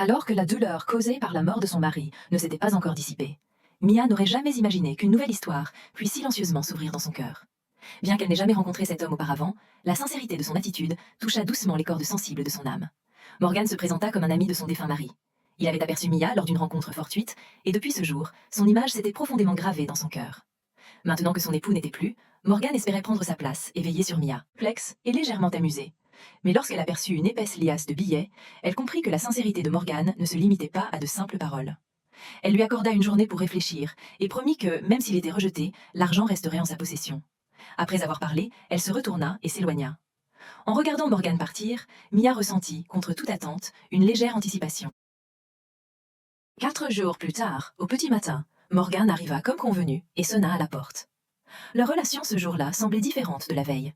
Alors que la douleur causée par la mort de son mari ne s'était pas encore dissipée, Mia n'aurait jamais imaginé qu'une nouvelle histoire puisse silencieusement s'ouvrir dans son cœur. Bien qu'elle n'ait jamais rencontré cet homme auparavant, la sincérité de son attitude toucha doucement les cordes sensibles de son âme. Morgan se présenta comme un ami de son défunt mari. Il avait aperçu Mia lors d'une rencontre fortuite, et depuis ce jour, son image s'était profondément gravée dans son cœur. Maintenant que son époux n'était plus, Morgan espérait prendre sa place et veiller sur Mia, perplexe et légèrement amusée. Mais lorsqu'elle aperçut une épaisse liasse de billets, elle comprit que la sincérité de Morgan ne se limitait pas à de simples paroles. Elle lui accorda une journée pour réfléchir et promit que, même s'il était rejeté, l'argent resterait en sa possession. Après avoir parlé, elle se retourna et s'éloigna. En regardant Morgan partir, Mia ressentit, contre toute attente, une légère anticipation. 4 jours plus tard, au petit matin, Morgan arriva comme convenu et sonna à la porte. Leur relation ce jour-là semblait différente de la veille.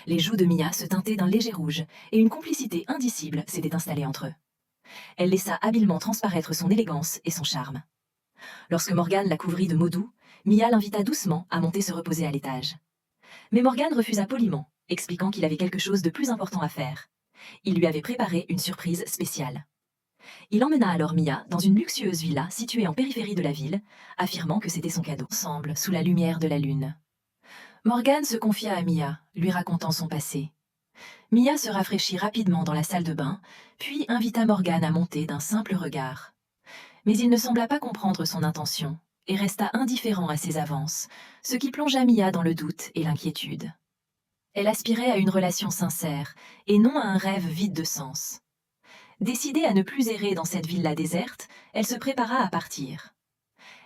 Les joues de Mia se teintaient d'un léger rouge et une complicité indicible s'était installée entre eux. Elle laissa habilement transparaître son élégance et son charme. Lorsque Morgan la couvrit de mots doux, Mia l'invita doucement à monter se reposer à l'étage. Mais Morgan refusa poliment, expliquant qu'il avait quelque chose de plus important à faire. Il lui avait préparé une surprise spéciale. Il emmena alors Mia dans une luxueuse villa située en périphérie de la ville, affirmant que c'était son cadeau. Ensemble, sous la lumière de la lune. Morgan se confia à Mia, lui racontant son passé. Mia se rafraîchit rapidement dans la salle de bain, puis invita Morgan à monter d'un simple regard. Mais il ne sembla pas comprendre son intention, et resta indifférent à ses avances, ce qui plongea Mia dans le doute et l'inquiétude. Elle aspirait à une relation sincère, et non à un rêve vide de sens. Décidée à ne plus errer dans cette villa déserte, elle se prépara à partir.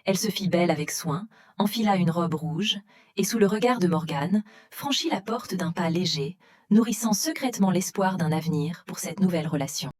Elle se fit belle avec soin, enfila une robe rouge, et sous le regard de Morgan, franchit la porte d'un pas léger, nourrissant secrètement l'espoir d'un avenir pour cette nouvelle relation.